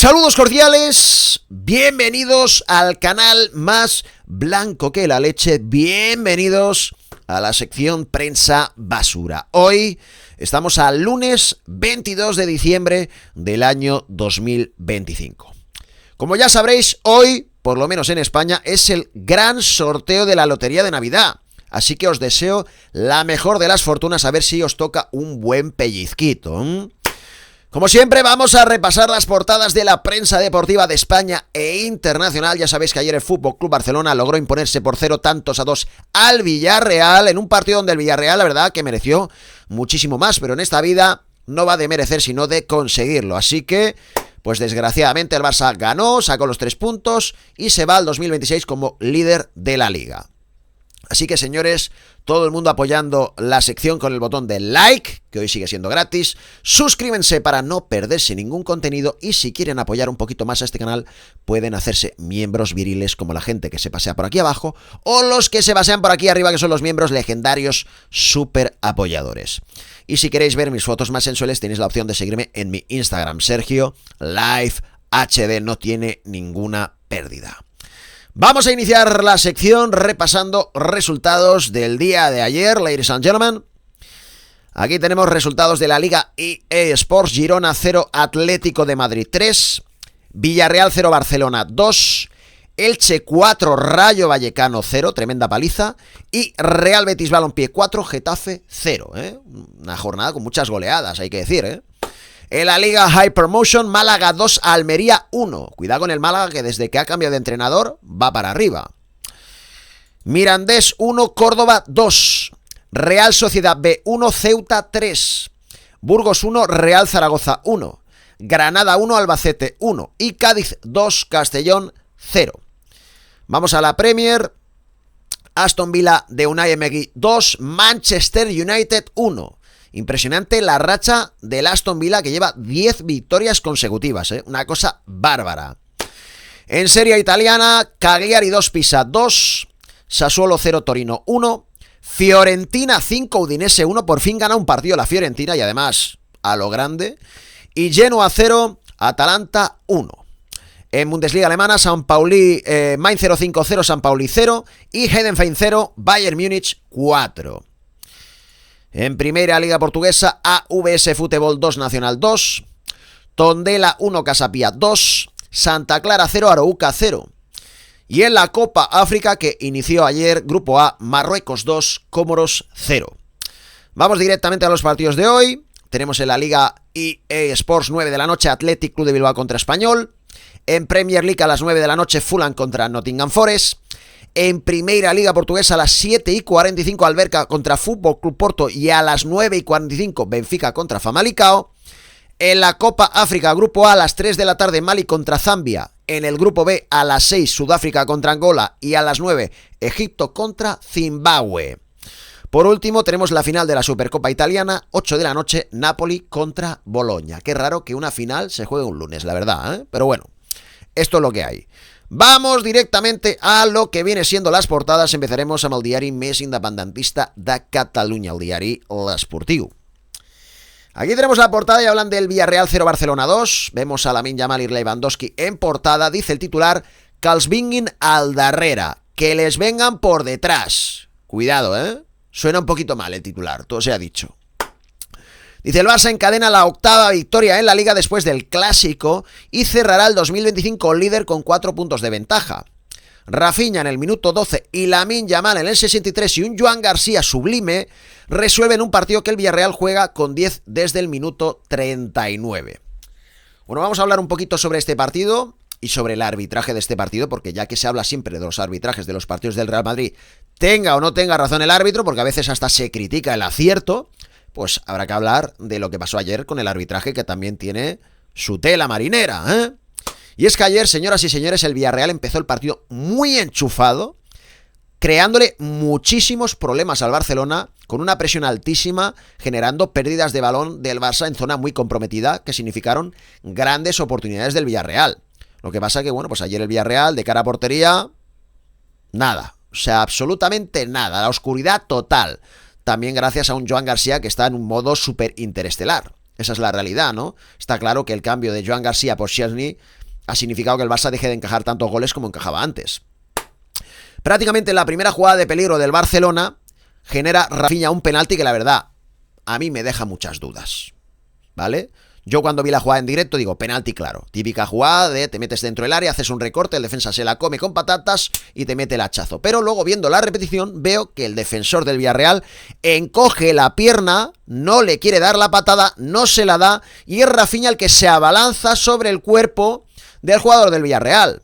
Saludos cordiales, bienvenidos al canal más blanco que la leche, bienvenidos a la sección Prensa Basura. Hoy estamos al lunes 22 de diciembre del año 2025. Como ya sabréis, hoy, por lo menos en España, es el gran sorteo de la Lotería de Navidad. Así que os deseo la mejor de las fortunas, a ver si os toca un buen pellizquito. Como siempre, vamos a repasar las portadas de la prensa deportiva de España e internacional. Ya sabéis que ayer el Fútbol Club Barcelona logró imponerse por 0-2 al Villarreal, en un partido donde el Villarreal, la verdad, que mereció muchísimo más, pero en esta vida no va de merecer, sino de conseguirlo. Así que, pues desgraciadamente, el Barça ganó, sacó los 3 puntos y se va al 2026 como líder de la Liga. Así que, señores, todo el mundo apoyando la sección con el botón de like, que hoy sigue siendo gratis. Suscríbanse para no perderse ningún contenido y si quieren apoyar un poquito más a este canal, pueden hacerse miembros viriles como la gente que se pasea por aquí abajo o los que se pasean por aquí arriba, que son los miembros legendarios super apoyadores. Y si queréis ver mis fotos más sensuales, tenéis la opción de seguirme en mi Instagram, Sergio Live HD, no tiene ninguna pérdida. Vamos a iniciar la sección repasando resultados del día de ayer, ladies and gentlemen. Aquí tenemos resultados de la Liga EA Sports: Girona 0, Atlético de Madrid 3, Villarreal 0, Barcelona 2, Elche 4, Rayo Vallecano 0, tremenda paliza, y Real Betis Balompié 4, Getafe 0. Una jornada con muchas goleadas, hay que decir, En la Liga Hypermotion, Málaga 2, Almería 1. Cuidado con el Málaga, que desde que ha cambiado de entrenador va para arriba. Mirandés 1, Córdoba 2. Real Sociedad B 1, Ceuta 3. Burgos 1, Real Zaragoza 1. Granada 1, Albacete 1. Y Cádiz 2, Castellón 0. Vamos a la Premier. Aston Villa de Unai Emery 2, Manchester United 1. Impresionante la racha del Aston Villa, que lleva 10 victorias consecutivas, una cosa bárbara. En Serie Italiana, Cagliari 2, Pisa 2, Sassuolo 0, Torino 1, Fiorentina 5, Udinese 1, por fin gana un partido la Fiorentina y además a lo grande, y Genoa 0, Atalanta 1. En Bundesliga alemana, Mainz 0-5-0, San Pauli 0 y Heidenheim 0, Bayern Múnich 4. En Primera Liga Portuguesa, AVS Fútbol 2, Nacional 2, Tondela 1, Casapía 2, Santa Clara 0, Arouca 0. Y en la Copa África, que inició ayer, Grupo A, Marruecos 2, Comoros 0. Vamos directamente a los partidos de hoy. Tenemos en la Liga EA Sports 9 de la noche, Athletic Club de Bilbao contra Español. En Premier League a las 9 de la noche, Fulham contra Nottingham Forest. En Primera Liga Portuguesa a las 7:45 Alberca contra Fútbol Club Porto y a las 9:45 Benfica contra Famalicão. En la Copa África Grupo A a las 3 de la tarde Mali contra Zambia. En el Grupo B a las 6 Sudáfrica contra Angola y a las 9 Egipto contra Zimbabue. Por último tenemos la final de la Supercopa Italiana, 8 de la noche, Napoli contra Bologna. Qué raro que una final se juegue un lunes, la verdad, Pero bueno, esto es lo que hay. Vamos directamente a lo que viene siendo las portadas. Empezaremos amb el diari més independentista de Catalunya, el diari L'Esportiu. Aquí tenemos la portada y hablan del Villarreal 0, Barcelona 2. Vemos a Lamine Yamal y Lewandowski en portada. Dice el titular, que els vinguin al darrere, que les vengan por detrás. Cuidado, Suena un poquito mal el titular, todo se ha dicho. Dice, el Barça encadena la 8ª victoria en la Liga después del Clásico y cerrará el 2025 líder con 4 puntos de ventaja. Rafinha en el minuto 12 y Lamine Yamal en el 63 y un Joan García sublime resuelven un partido que el Villarreal juega con 10 desde el minuto 39. Bueno, vamos a hablar un poquito sobre este partido y sobre el arbitraje de este partido, porque ya que se habla siempre de los arbitrajes de los partidos del Real Madrid, tenga o no tenga razón el árbitro, porque a veces hasta se critica el acierto, pues habrá que hablar de lo que pasó ayer con el arbitraje, que también tiene su tela marinera, Y es que ayer, señoras y señores, el Villarreal empezó el partido muy enchufado, creándole muchísimos problemas al Barcelona, con una presión altísima, generando pérdidas de balón del Barça en zona muy comprometida, que significaron grandes oportunidades del Villarreal. Lo que pasa que, bueno, pues ayer el Villarreal, de cara a portería, nada. O sea, absolutamente nada. La oscuridad total. También gracias a un Joan García que está en un modo súper interestelar. Esa es la realidad, ¿no? Está claro que el cambio de Joan García por Szczęsny ha significado que el Barça deje de encajar tantos goles como encajaba antes. Prácticamente en la primera jugada de peligro del Barcelona genera Rafinha un penalti que la verdad a mí me deja muchas dudas, ¿vale? Yo cuando vi la jugada en directo digo, penalti claro. Típica jugada de te metes dentro del área, haces un recorte, el defensa se la come con patatas y te mete el hachazo. Pero luego viendo la repetición veo que el defensor del Villarreal encoge la pierna, no le quiere dar la patada, no se la da y es Rafinha el que se abalanza sobre el cuerpo del jugador del Villarreal.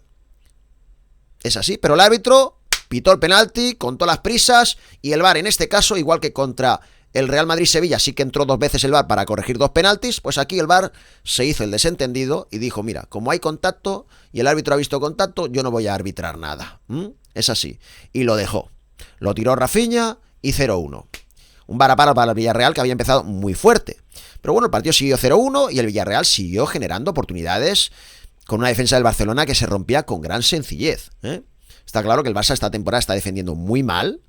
Es así, pero el árbitro pitó el penalti con todas las prisas y el VAR en este caso, igual que contra el Real Madrid-Sevilla, sí que entró 2 veces el VAR para corregir 2 penaltis, pues aquí el VAR se hizo el desentendido y dijo, mira, como hay contacto y el árbitro ha visto contacto, yo no voy a arbitrar nada. Es así. Y lo dejó. Lo tiró Rafinha y 0-1. Un varapalo para el Villarreal que había empezado muy fuerte. Pero bueno, el partido siguió 0-1 y el Villarreal siguió generando oportunidades con una defensa del Barcelona que se rompía con gran sencillez. Está claro que el Barça esta temporada está defendiendo muy mal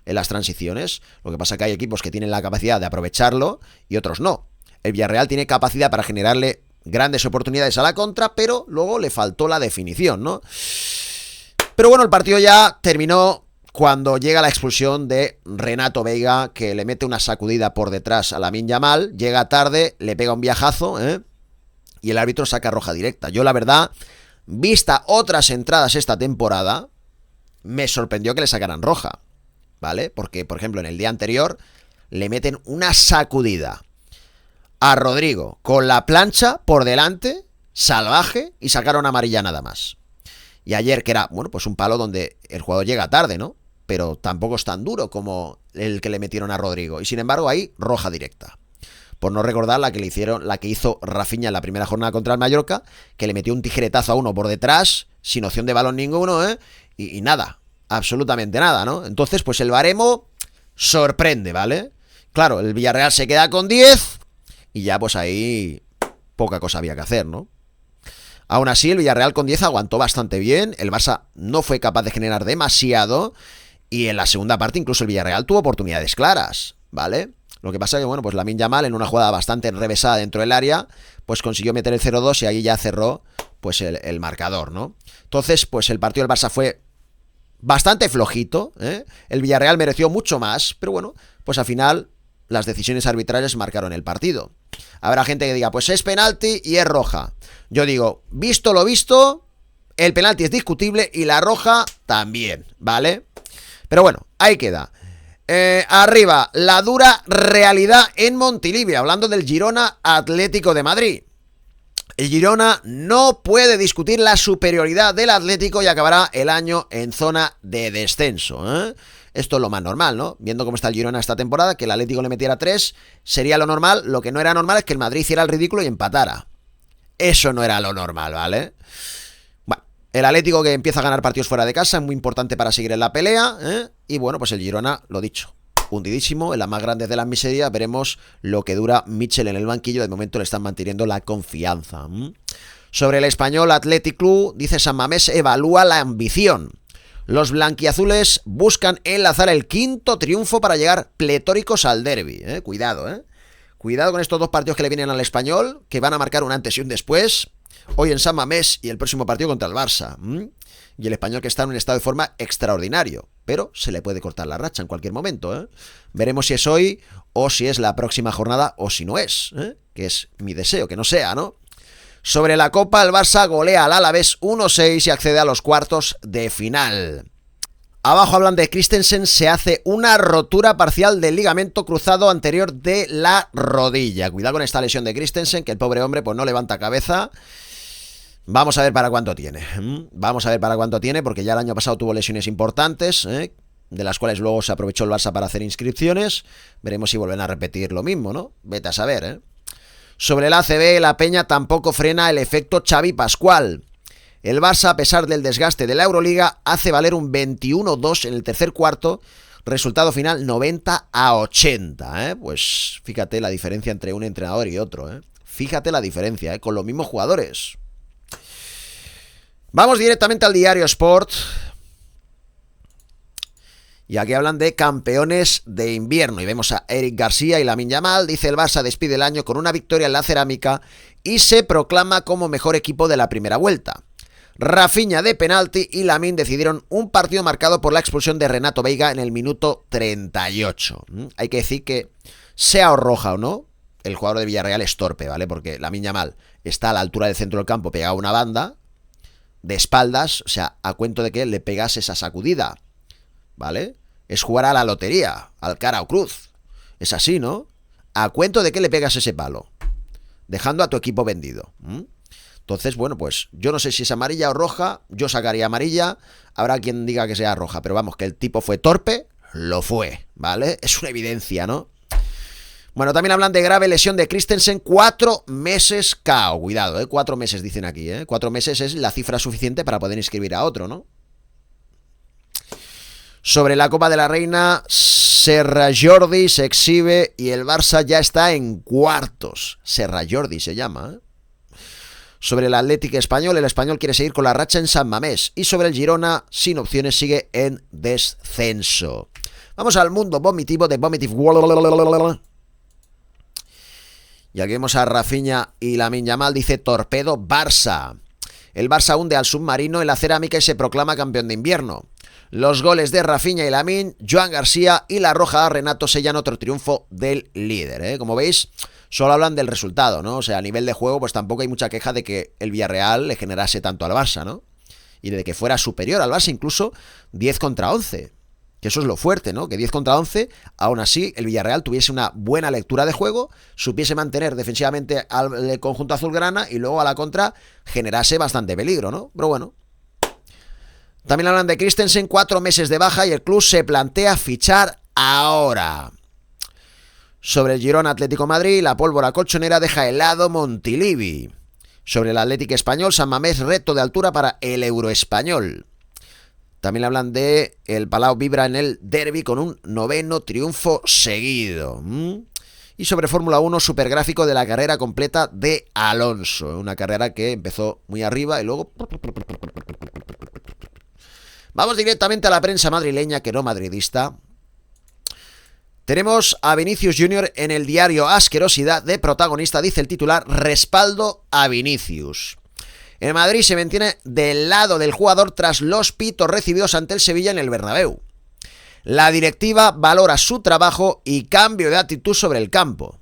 en las transiciones. Lo que pasa es que hay equipos que tienen la capacidad de aprovecharlo y otros no. El Villarreal tiene capacidad para generarle grandes oportunidades a la contra, pero luego le faltó la definición, ¿no? Pero bueno, el partido ya terminó cuando llega la expulsión de Renato Veiga, que le mete una sacudida por detrás a Lamine Yamal, llega tarde, le pega un viajazo, y el árbitro saca roja directa. Yo la verdad, vista otras entradas esta temporada, me sorprendió que le sacaran roja, ¿vale? Porque, por ejemplo, en el día anterior le meten una sacudida a Rodrigo con la plancha por delante, salvaje, y sacaron amarilla nada más. Y ayer, que era, bueno, pues un palo donde el jugador llega tarde, ¿no? Pero tampoco es tan duro como el que le metieron a Rodrigo. Y sin embargo, ahí, roja directa. Por no recordar la que hizo Rafinha en la primera jornada contra el Mallorca, que le metió un tijeretazo a uno por detrás, sin opción de balón ninguno, y nada, absolutamente nada, ¿no? Entonces, pues el baremo sorprende, ¿vale? Claro, el Villarreal se queda con 10 y ya pues ahí poca cosa había que hacer, ¿no? Aún así, el Villarreal con 10 aguantó bastante bien, el Barça no fue capaz de generar demasiado y en la segunda parte incluso el Villarreal tuvo oportunidades claras, ¿vale? Lo que pasa es que, bueno, pues Lamine Yamal en una jugada bastante enrevesada dentro del área, pues consiguió meter el 0-2 y ahí ya cerró pues el marcador, ¿no? Entonces, pues el partido del Barça fue bastante flojito, el Villarreal mereció mucho más, pero bueno, pues al final las decisiones arbitrarias marcaron el partido. Habrá gente que diga, pues es penalti y es roja. Yo digo, visto lo visto, el penalti es discutible y la roja también, ¿vale? Pero bueno, ahí queda. Arriba, la dura realidad en Montilivi, hablando del Girona Atlético de Madrid. El Girona no puede discutir la superioridad del Atlético y acabará el año en zona de descenso, Esto es lo más normal, ¿no? Viendo cómo está el Girona esta temporada, que el Atlético le metiera 3 sería lo normal. Lo que no era normal es que el Madrid hiciera el ridículo y empatara. Eso no era lo normal, ¿vale? Bueno, el Atlético que empieza a ganar partidos fuera de casa es muy importante para seguir en la pelea, y bueno, pues el Girona, lo dicho, hundidísimo, en las más grandes de las miserias. Veremos lo que dura Mitchell en el banquillo. De momento le están manteniendo la confianza. Sobre el Español Athletic Club, dice San Mamés, evalúa la ambición. Los blanquiazules buscan enlazar el 5º triunfo para llegar pletóricos al derbi. Cuidado, Cuidado con estos 2 partidos que le vienen al Español, que van a marcar un antes y un después. Hoy en San Mamés y el próximo partido contra el Barça. Y el Español que está en un estado de forma extraordinario, pero se le puede cortar la racha en cualquier momento, Veremos si es hoy o si es la próxima jornada o si no es, que es mi deseo, que no sea, ¿no? Sobre la Copa, el Barça golea al Alavés 1-6 y accede a los cuartos de final. Abajo hablan de Christensen, se hace una rotura parcial del ligamento cruzado anterior de la rodilla. Cuidado con esta lesión de Christensen, que el pobre hombre pues no levanta cabeza. Vamos a ver para cuánto tiene. Vamos a ver para cuánto tiene, porque ya el año pasado tuvo lesiones importantes, de las cuales luego se aprovechó el Barça para hacer inscripciones. Veremos si vuelven a repetir lo mismo, ¿no? Vete a saber, Sobre el ACB, la Peña tampoco frena el efecto Xavi Pascual. El Barça, a pesar del desgaste de la Euroliga, hace valer un 21-2 en el tercer cuarto. Resultado final 90-80, Pues fíjate la diferencia entre un entrenador y otro, Fíjate la diferencia, con los mismos jugadores. Vamos directamente al Diario Sport. Y aquí hablan de campeones de invierno. Y vemos a Eric García y Lamine Yamal. Dice: el Barça despide el año con una victoria en la Cerámica y se proclama como mejor equipo de la primera vuelta. Rafinha de penalti y Lamine decidieron un partido marcado por la expulsión de Renato Veiga en el minuto 38. Hay que decir que, sea o roja o no, el jugador de Villarreal es torpe, ¿vale? Porque Lamine Yamal está a la altura del centro del campo, pegado a una banda, de espaldas, o sea, a cuento de que le pegas esa sacudida, ¿vale? Es jugar a la lotería, al cara o cruz. Es así, ¿no? A cuento de que le pegas ese palo, dejando a tu equipo vendido. Entonces, bueno, pues yo no sé si es amarilla o roja. Yo sacaría amarilla. Habrá quien diga que sea roja, pero vamos, que el tipo fue torpe, lo fue, ¿vale? Es una evidencia, ¿no? Bueno, también hablan de grave lesión de Christensen, 4 meses KO. Cuidado, 4 meses dicen aquí, 4 meses es la cifra suficiente para poder inscribir a otro, ¿no? Sobre la Copa de la Reina, Serra Jordi se exhibe y el Barça ya está en cuartos. Serra Jordi se llama, Sobre el Atlético Español, el Español quiere seguir con la racha en San Mamés. Y sobre el Girona, sin opciones, sigue en descenso. Vamos al mundo vomitivo de Vomitive World. Y aquí vemos a Rafinha y Lamine Yamal. Dice: torpedo Barça. El Barça hunde al submarino en la Cerámica y se proclama campeón de invierno. Los goles de Rafinha y Lamine, Joan García y la roja a Renato sellan otro triunfo del líder, Como veis, solo hablan del resultado, ¿no? O sea, a nivel de juego, pues tampoco hay mucha queja de que el Villarreal le generase tanto al Barça, ¿no? Y de que fuera superior al Barça, incluso 10 contra 11. Que eso es lo fuerte, ¿no? Que 10 contra 11, aún así, el Villarreal tuviese una buena lectura de juego, supiese mantener defensivamente al conjunto azulgrana y luego a la contra generase bastante peligro, ¿no? Pero bueno. También hablan de Christensen, 4 meses de baja y el club se plantea fichar ahora. Sobre el Girona Atlético Madrid, la pólvora colchonera deja helado Montilivi. Sobre el Atlético Español, San Mamés, reto de altura para el Euroespañol. También hablan de el Palau vibra en el derbi con un 9º triunfo seguido. Y sobre Fórmula 1, supergráfico de la carrera completa de Alonso. Una carrera que empezó muy arriba y luego... Vamos directamente a la prensa madrileña, que no madridista. Tenemos a Vinicius Junior en el diario Asquerosidad de protagonista. Dice el titular: respaldo a Vinicius. El Madrid se mantiene del lado del jugador tras los pitos recibidos ante el Sevilla en el Bernabéu. La directiva valora su trabajo y cambio de actitud sobre el campo.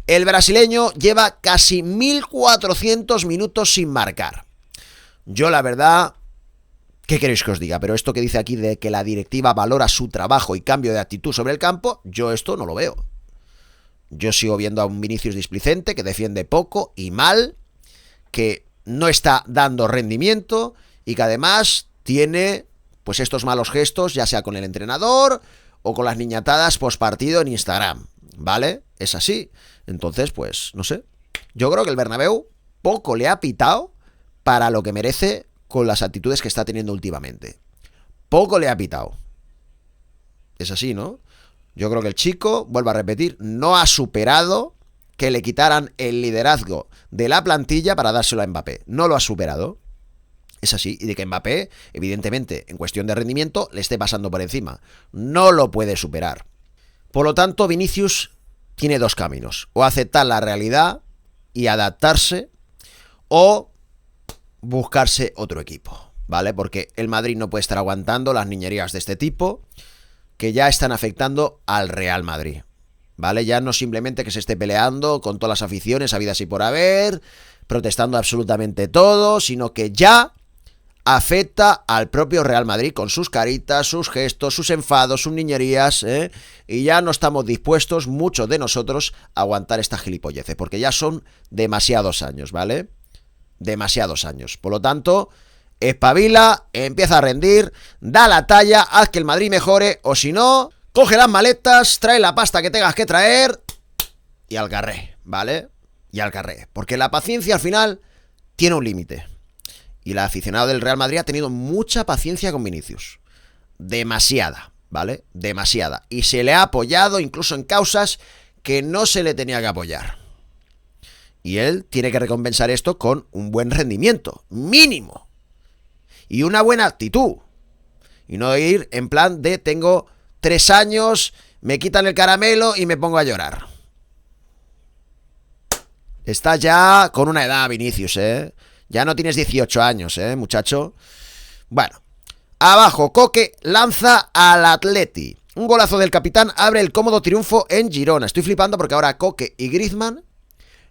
El brasileño lleva casi 1.400 minutos sin marcar. Yo la verdad, ¿qué queréis que os diga? Pero esto que dice aquí de que la directiva valora su trabajo y cambio de actitud sobre el campo, yo esto no lo veo. Yo sigo viendo a un Vinicius displicente que defiende poco y mal, que no está dando rendimiento y que además tiene pues estos malos gestos, ya sea con el entrenador o con las niñatadas postpartido en Instagram, ¿vale? Es así. Entonces, pues, no sé. Yo creo que el Bernabéu poco le ha pitado para lo que merece con las actitudes que está teniendo últimamente. Poco le ha pitado. Es así, ¿no? Yo creo que el chico, vuelvo a repetir, no ha superado que le quitaran el liderazgo de la plantilla para dárselo a Mbappé. No lo ha superado. Es así. Y de que Mbappé, evidentemente, en cuestión de rendimiento, le esté pasando por encima. No lo puede superar. Por lo tanto, Vinicius tiene dos caminos. O aceptar la realidad y adaptarse, o buscarse otro equipo, ¿vale? Porque el Madrid no puede estar aguantando las niñerías de este tipo que ya están afectando al Real Madrid, ¿vale? Ya no simplemente que se esté peleando con todas las aficiones habidas y por haber, protestando absolutamente todo, sino que ya afecta al propio Real Madrid con sus caritas, sus gestos, sus enfados, sus niñerías, y ya no estamos dispuestos, muchos de nosotros, a aguantar esta gilipolleces, porque ya son demasiados años, ¿vale? Demasiados años. Por lo tanto, espabila, empieza a rendir, da la talla, haz que el Madrid mejore, o si no, coge las maletas, trae la pasta que tengas que traer y al carré, ¿vale? Y al carré, porque la paciencia al final tiene un límite. Y el aficionado del Real Madrid ha tenido mucha paciencia con Vinicius. Demasiada, ¿vale? Demasiada. Y se le ha apoyado incluso en causas que no se le tenía que apoyar. Y él tiene que recompensar esto con un buen rendimiento, mínimo. y una buena actitud. Y no ir en plan de tengo 3 años, me quitan el caramelo y me pongo a llorar. Estás ya con una edad, Vinicius, ¿eh? Ya no tienes 18 años, muchacho. Bueno, abajo, Coque lanza al Atleti. Un golazo del capitán abre el cómodo triunfo en Girona. Estoy flipando porque ahora Coque y Griezmann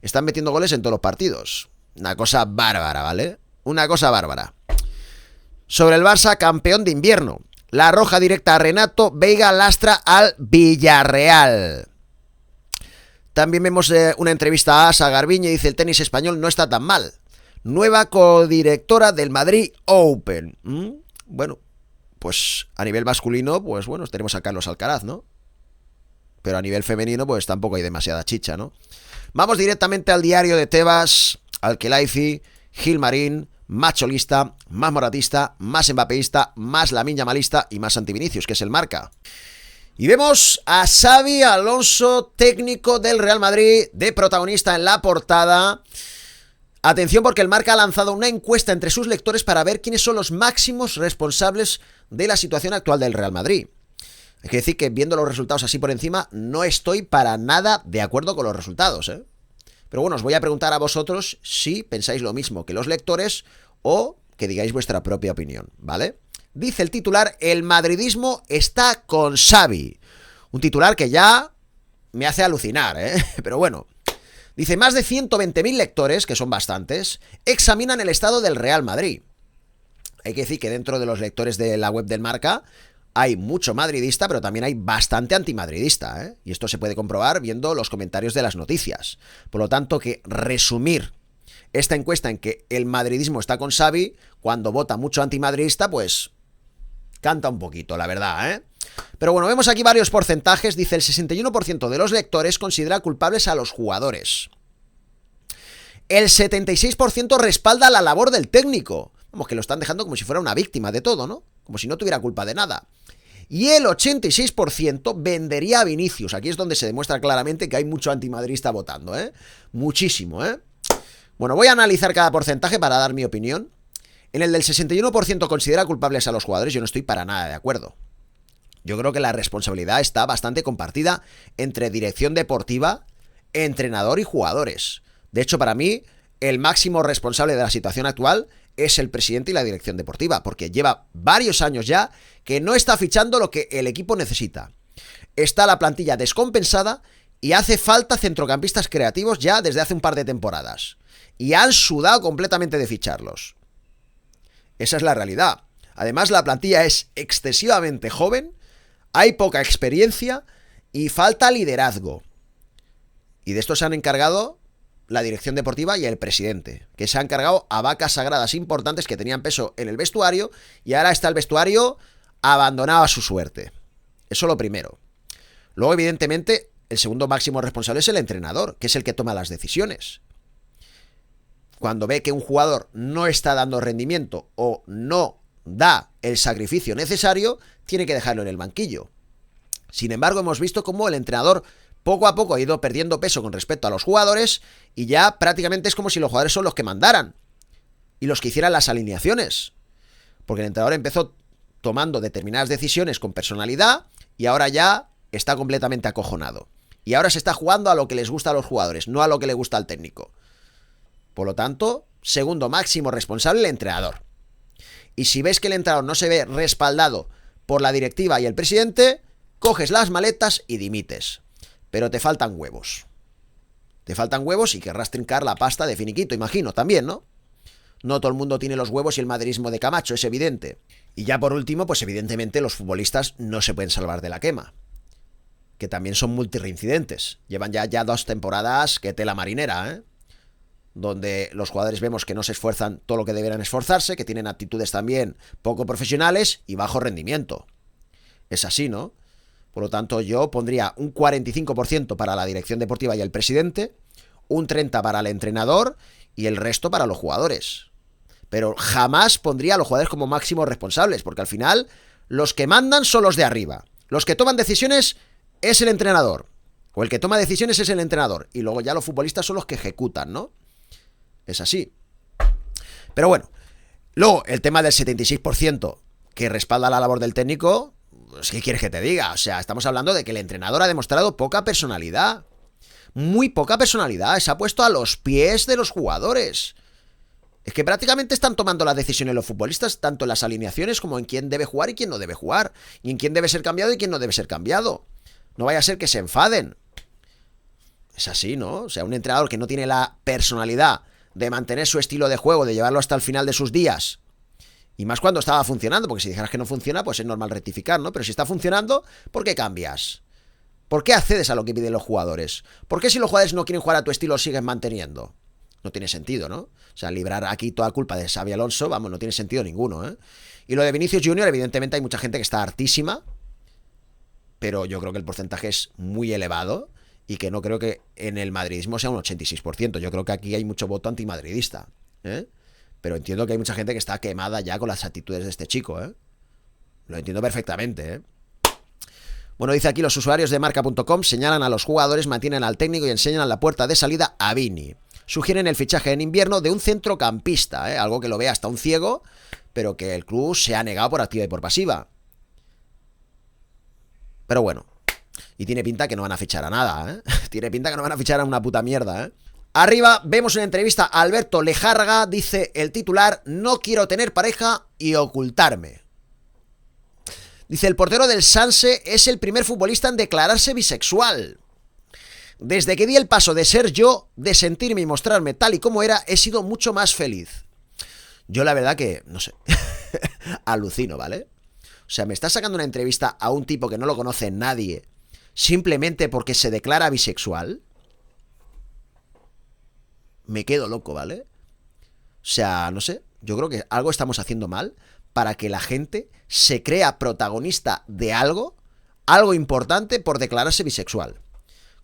están metiendo goles en todos los partidos. Una cosa bárbara, ¿vale? Una cosa bárbara. Sobre el Barça, campeón de invierno. La roja directa a Renato, Veiga lastra al Villarreal. También vemos una entrevista a Asa Garbiñe, dice el tenis español no está tan mal. Nueva codirectora del Madrid Open. Bueno, pues a nivel masculino, pues bueno, tenemos a Carlos Alcaraz, ¿no? Pero a nivel femenino, pues tampoco hay demasiada chicha, ¿no? Vamos directamente al diario de Tebas, al Khelaifi, Gilmarín, más cholista, más moratista, más mbapeísta, más Lamine Yamalista y más antivinicius, que es el Marca. Y vemos a Xabi Alonso, técnico del Real Madrid, de protagonista en la portada. Atención porque el Marca ha lanzado una encuesta entre sus lectores para ver quiénes son los máximos responsables de la situación actual del Real Madrid. Hay que decir que viendo los resultados así por encima, no estoy para nada de acuerdo con los resultados, ¿eh? Pero bueno, os voy a preguntar a vosotros si pensáis lo mismo que los lectores o que digáis vuestra propia opinión, ¿vale? Dice el titular, el madridismo está con Xavi. Un titular que ya me hace alucinar, ¿eh? Pero bueno. Dice, más de 120.000 lectores, que son bastantes, examinan el estado del Real Madrid. Hay que decir que dentro de los lectores de la web del Marca hay mucho madridista, pero también hay bastante antimadridista, ¿eh? Y esto se puede comprobar viendo los comentarios de las noticias. Por lo tanto, que resumir esta encuesta en que el madridismo está con Xavi, cuando vota mucho antimadridista, pues canta un poquito, la verdad, ¿eh? Pero bueno, vemos aquí varios porcentajes. Dice, el 61% de los lectores considera culpables a los jugadores. El 76% respalda la labor del técnico. Vamos, que lo están dejando como si fuera una víctima de todo, ¿no? Como si no tuviera culpa de nada. Y el 86% vendería a Vinicius. Aquí es donde se demuestra claramente que hay mucho antimadridista votando, ¿eh? Muchísimo, ¿eh? Bueno, voy a analizar cada porcentaje para dar mi opinión. En el del 61% considera culpables a los jugadores, yo no estoy para nada de acuerdo. Yo creo que la responsabilidad está bastante compartida entre dirección deportiva, entrenador y jugadores. De hecho, para mí, el máximo responsable de la situación actual es el presidente y la dirección deportiva, porque lleva varios años ya que no está fichando lo que el equipo necesita. Está la plantilla descompensada y hace falta centrocampistas creativos ya desde hace un par de temporadas. Y han sudado completamente de ficharlos. Esa es la realidad. Además, la plantilla es excesivamente joven, hay poca experiencia y falta liderazgo. Y de esto se han encargado la dirección deportiva y el presidente, que se han cargado a vacas sagradas importantes que tenían peso en el vestuario y ahora está el vestuario abandonado a su suerte. Eso lo primero. Luego, evidentemente, el segundo máximo responsable es el entrenador, que es el que toma las decisiones. Cuando ve que un jugador no está dando rendimiento o no da el sacrificio necesario, tiene que dejarlo en el banquillo. Sin embargo, hemos visto cómo el entrenador poco a poco ha ido perdiendo peso con respecto a los jugadores y ya prácticamente es como si los jugadores son los que mandaran y los que hicieran las alineaciones. Porque el entrenador empezó tomando determinadas decisiones con personalidad y ahora ya está completamente acojonado. Y ahora se está jugando a lo que les gusta a los jugadores, no a lo que le gusta al técnico. Por lo tanto, segundo máximo responsable, el entrenador. Y si ves que el entrenador no se ve respaldado por la directiva y el presidente, coges las maletas y dimites. Pero te faltan huevos. Te faltan huevos y querrás trincar la pasta de finiquito, imagino, también, ¿no? No todo el mundo tiene los huevos y el madridismo de Camacho, es evidente. Y ya por último, pues evidentemente los futbolistas no se pueden salvar de la quema. Que también son multireincidentes. Llevan ya 2 temporadas que tela marinera, ¿eh? Donde los jugadores vemos que no se esfuerzan todo lo que deberían esforzarse, que tienen actitudes también poco profesionales y bajo rendimiento. Es así, ¿no? Por lo tanto, yo pondría un 45% para la dirección deportiva y el presidente, un 30% para el entrenador y el resto para los jugadores. Pero jamás pondría a los jugadores como máximos responsables, porque al final los que mandan son los de arriba. Los que toman decisiones es el entrenador. O el que toma decisiones es el entrenador. Y luego ya los futbolistas son los que ejecutan, ¿no? Es así. Pero bueno, Luego, el tema del 76% que respalda la labor del técnico, pues, ¿qué quieres que te diga? O sea, estamos hablando de que el entrenador ha demostrado poca personalidad. Muy poca personalidad. Se ha puesto a los pies de los jugadores. Es que prácticamente están tomando las decisiones los futbolistas, tanto en las alineaciones como en quién debe jugar y quién no debe jugar. Y en quién debe ser cambiado y quién no debe ser cambiado. No vaya a ser que se enfaden. Es así, ¿no? O sea, un entrenador que no tiene la personalidad de mantener su estilo de juego, de llevarlo hasta el final de sus días. Y más cuando estaba funcionando, porque si dijeras que no funciona, pues es normal rectificar, ¿no? Pero si está funcionando, ¿por qué cambias? ¿Por qué accedes a lo que piden los jugadores? ¿Por qué si los jugadores no quieren jugar a tu estilo sigues manteniendo? No tiene sentido, ¿no? O sea, librar aquí toda culpa de Xabi Alonso, vamos, no tiene sentido ninguno, ¿eh? Y lo de Vinicius Junior, evidentemente hay mucha gente que está hartísima, pero yo creo que el porcentaje es muy elevado y que no creo que en el madridismo sea un 86%. Yo creo que aquí hay mucho voto antimadridista, ¿eh? Pero entiendo que hay mucha gente que está quemada ya con las actitudes de este chico, ¿eh? Lo entiendo perfectamente, ¿eh? Bueno, dice aquí, los usuarios de marca.com señalan a los jugadores, mantienen al técnico y enseñan la puerta de salida a Vini. Sugieren el fichaje en invierno de un centrocampista, ¿eh? Algo que lo ve hasta un ciego, pero que el club se ha negado por activa y por pasiva. Pero bueno, y tiene pinta que no van a fichar a nada, ¿eh? Tiene pinta que no van a fichar a una puta mierda, ¿eh? Arriba vemos una entrevista a Alberto Lejarga, dice el titular: no quiero tener pareja y ocultarme. Dice, el portero del Sanse es el primer futbolista en declararse bisexual. Desde que di el paso de ser yo, de sentirme y mostrarme tal y como era, he sido mucho más feliz. Yo la verdad que, no sé, alucino, ¿vale? O sea, me está sacando una entrevista a un tipo que no lo conoce nadie, simplemente porque se declara bisexual. Me quedo loco, ¿vale? O sea, no sé, yo creo que algo estamos haciendo mal para que la gente se crea protagonista de algo importante por declararse bisexual.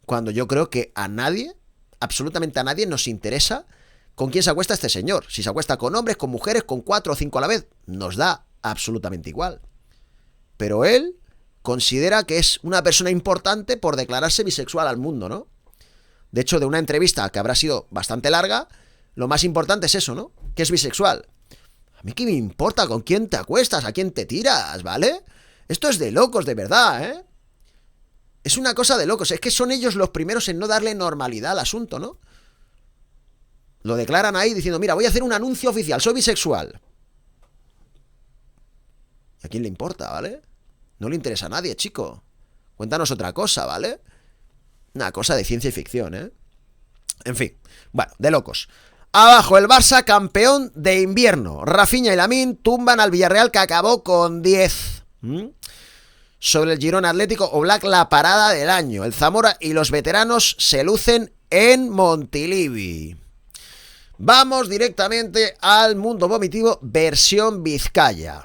Cuando yo creo que a nadie, absolutamente a nadie, nos interesa con quién se acuesta este señor. Si se acuesta con hombres, con mujeres, con 4 o 5 a la vez, nos da absolutamente igual. Pero él considera que es una persona importante por declararse bisexual al mundo, ¿no? De hecho, de una entrevista que habrá sido bastante larga, lo más importante es eso, ¿no? Que es bisexual. A mí qué me importa con quién te acuestas, a quién te tiras, ¿vale? Esto es de locos, de verdad, ¿eh? Es una cosa de locos. Es que son ellos los primeros en no darle normalidad al asunto, ¿no? Lo declaran ahí diciendo, mira, voy a hacer un anuncio oficial, soy bisexual. ¿Y a quién le importa, ¿vale? No le interesa a nadie, chico. Cuéntanos otra cosa, ¿vale? Una cosa de ciencia y ficción, ¿eh? En fin, bueno, de locos. Abajo, el Barça campeón de invierno. Rafinha y Lamine tumban al Villarreal, que acabó con 10. Sobre el Girona Atlético, Oblak la parada del año. El Zamora y los veteranos se lucen en Montilivi. Vamos directamente al mundo vomitivo versión Vizcaya.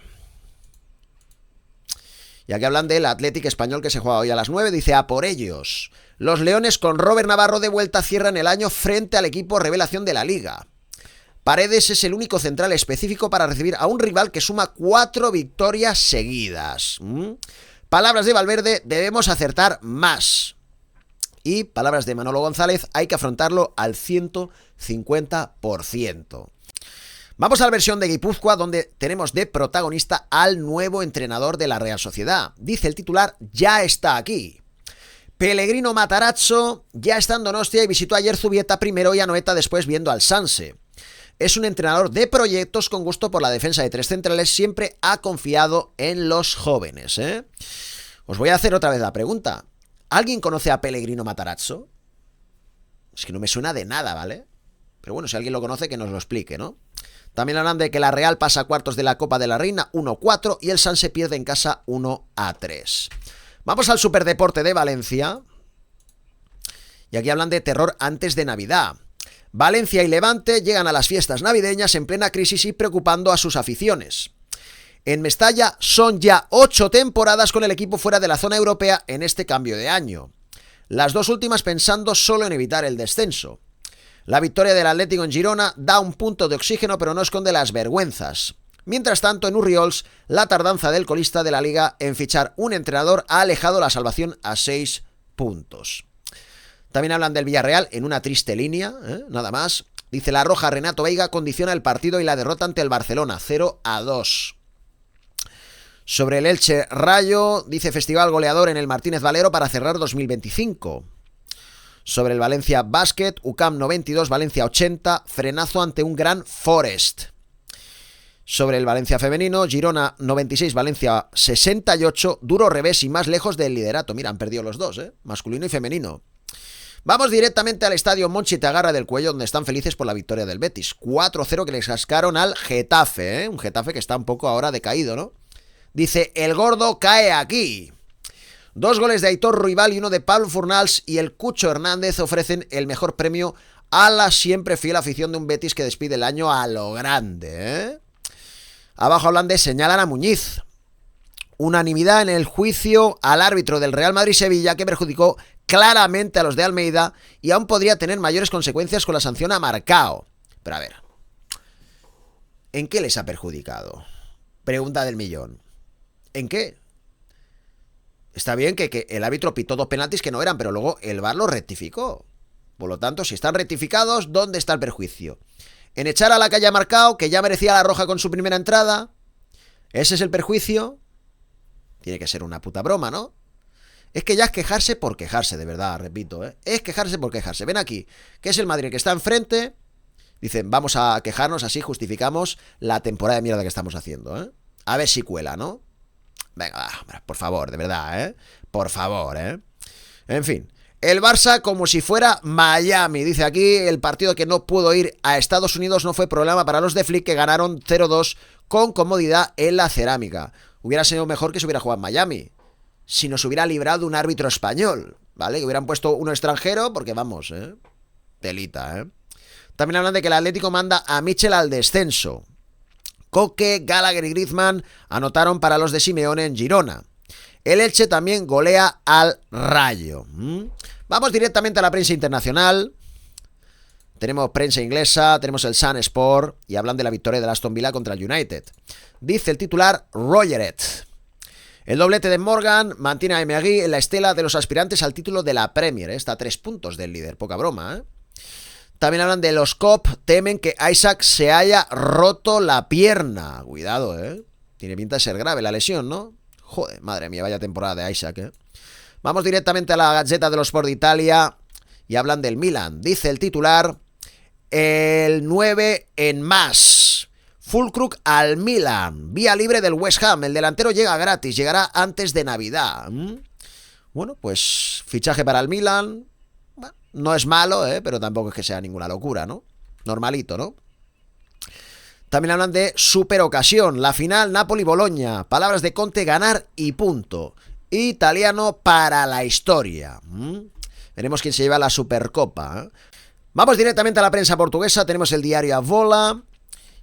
Y aquí hablan del Athletic español que se juega hoy a las 9. Dice, a por ellos. Los Leones con Robert Navarro de vuelta cierran el año frente al equipo revelación de la Liga. Paredes es el único central específico para recibir a un rival que suma 4 victorias seguidas. Palabras de Valverde, debemos acertar más. Y palabras de Manolo González, hay que afrontarlo al 150%. Vamos a la versión de Guipúzcoa, donde tenemos de protagonista al nuevo entrenador de la Real Sociedad. Dice el titular, ya está aquí. Pellegrino Matarazzo ya está en Donostia y visitó ayer Zubieta primero y Anoeta después, viendo al Sanse. Es un entrenador de proyectos con gusto por la defensa de 3 centrales, siempre ha confiado en los jóvenes, ¿eh? Os voy a hacer otra vez la pregunta. ¿Alguien conoce a Pellegrino Matarazzo? Es que no me suena de nada, ¿vale? Pero bueno, si alguien lo conoce, que nos lo explique, ¿no? También hablan de que la Real pasa a cuartos de la Copa de la Reina 1-4 y el Sanse pierde en casa 1-3. Vamos al Superdeporte de Valencia. Y aquí hablan de terror antes de Navidad. Valencia y Levante llegan a las fiestas navideñas en plena crisis y preocupando a sus aficiones. En Mestalla son ya 8 temporadas con el equipo fuera de la zona europea en este cambio de año. Las 2 últimas pensando solo en evitar el descenso. La victoria del Atlético en Girona da un punto de oxígeno, pero no esconde las vergüenzas. Mientras tanto, en Urriols, la tardanza del colista de la Liga en fichar un entrenador ha alejado la salvación a 6 puntos. También hablan del Villarreal en una triste línea, nada más. Dice La Roja, Renato Veiga condiciona el partido y la derrota ante el Barcelona, 0-2. Sobre el Elche Rayo, dice Festival goleador en el Martínez Valero para cerrar 2025. Sobre el Valencia Basket, UCAM 92, Valencia 80, frenazo ante un gran Forest. Sobre el Valencia femenino, Girona 96, Valencia 68, duro revés y más lejos del liderato. Mira, han perdido los dos, masculino y femenino. Vamos directamente al estadio Monchi te agarra del cuello, donde están felices por la victoria del Betis. 4-0 que les cascaron al Getafe, un Getafe que está un poco ahora decaído, ¿no? Dice, el gordo cae aquí. 2 goles de Aitor Ruibal y 1 de Pablo Fornals y el Cucho Hernández ofrecen el mejor premio a la siempre fiel afición de un Betis que despide el año a lo grande, Abajo hablan de señalan a Muñiz. Unanimidad en el juicio al árbitro del Real Madrid-Sevilla que perjudicó claramente a los de Almeida y aún podría tener mayores consecuencias con la sanción a Marcao. Pero a ver, ¿en qué les ha perjudicado? Pregunta del millón. ¿En qué? Está bien que el árbitro pitó 2 penaltis que no eran, pero luego el VAR lo rectificó. Por lo tanto, si están rectificados, ¿dónde está el perjuicio? ¿En echar a la calle a Marcao, que ya merecía la roja con su primera entrada? ¿Ese es el perjuicio? Tiene que ser una puta broma, ¿no? Es que ya es quejarse por quejarse, de verdad, repito, Es quejarse por quejarse. Ven aquí, que es el Madrid que está enfrente. Dicen, vamos a quejarnos, así justificamos la temporada de mierda que estamos haciendo, A ver si cuela, ¿no? Venga, por favor, de verdad, Por favor, En fin, el Barça como si fuera Miami. Dice aquí, el partido que no pudo ir a Estados Unidos no fue problema para los de Flick, que ganaron 0-2 con comodidad en la cerámica. Hubiera sido mejor que se hubiera jugado en Miami, si nos hubiera librado un árbitro español, ¿vale? Que hubieran puesto uno extranjero, porque vamos, telita, También hablan de que el Atlético manda a Michel al descenso. Coque, Gallagher y Griezmann anotaron para los de Simeone en Girona. El Elche también golea al Rayo. Vamos directamente a la prensa internacional. Tenemos prensa inglesa, tenemos el Sun Sport y hablan de la victoria del Aston Villa contra el United. Dice el titular Rogeret. El doblete de Morgan mantiene a Emery en la estela de los aspirantes al título de la Premier. Está a 3 puntos del líder, poca broma, También hablan de los COP, temen que Isaac se haya roto la pierna. Cuidado, Tiene pinta de ser grave la lesión, ¿no? Joder, madre mía, vaya temporada de Isaac, Vamos directamente a la Gazzetta dello Sport de Italia y hablan del Milan. Dice el titular, el 9 en más. Fulkrug al Milan. Vía libre del West Ham. El delantero llega gratis, llegará antes de Navidad. Bueno, pues fichaje para el Milan. No es malo, pero tampoco es que sea ninguna locura, ¿no? Normalito, ¿no? También hablan de super ocasión, la final Napoli-Bologna. Palabras de Conte, ganar y punto. Italiano para la historia. Veremos quién se lleva la Supercopa. Vamos directamente a la prensa portuguesa. Tenemos el diario A Bola.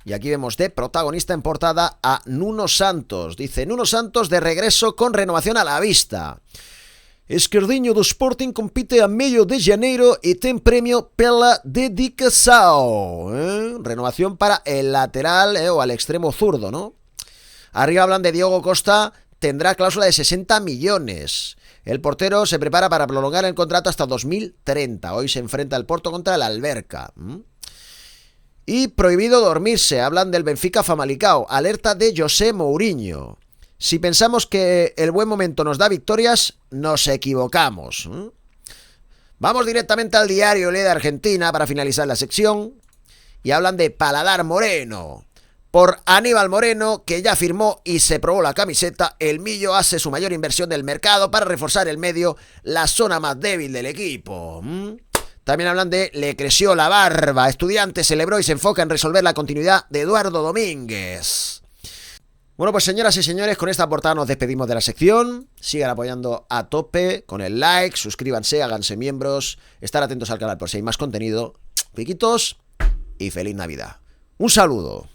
Y aquí vemos de protagonista en portada a Nuno Santos. Dice, Nuno Santos de regreso con renovación a la vista. Esquerdinho do Sporting compite a medio de janeiro y ten premio pela dedicação. Renovación para el lateral o al extremo zurdo, ¿no? Arriba hablan de Diogo Costa, tendrá cláusula de 60 millones. El portero se prepara para prolongar el contrato hasta 2030. Hoy se enfrenta el Porto contra el Alverca. Y prohibido dormirse, hablan del Benfica Famalicão. Alerta de José Mourinho. Si pensamos que el buen momento nos da victorias, nos equivocamos. Vamos directamente al diario Le de Argentina para finalizar la sección. Y hablan de Paladar Moreno. Por Aníbal Moreno, que ya firmó y se probó la camiseta, el Millo hace su mayor inversión del mercado para reforzar el medio, la zona más débil del equipo. También hablan de le creció la barba. Estudiante celebró y se enfoca en resolver la continuidad de Eduardo Domínguez. Bueno, pues señoras y señores, con esta portada nos despedimos de la sección. Sigan apoyando a tope con el like, suscríbanse, háganse miembros, estar atentos al canal por si hay más contenido. Piquitos y feliz Navidad. Un saludo.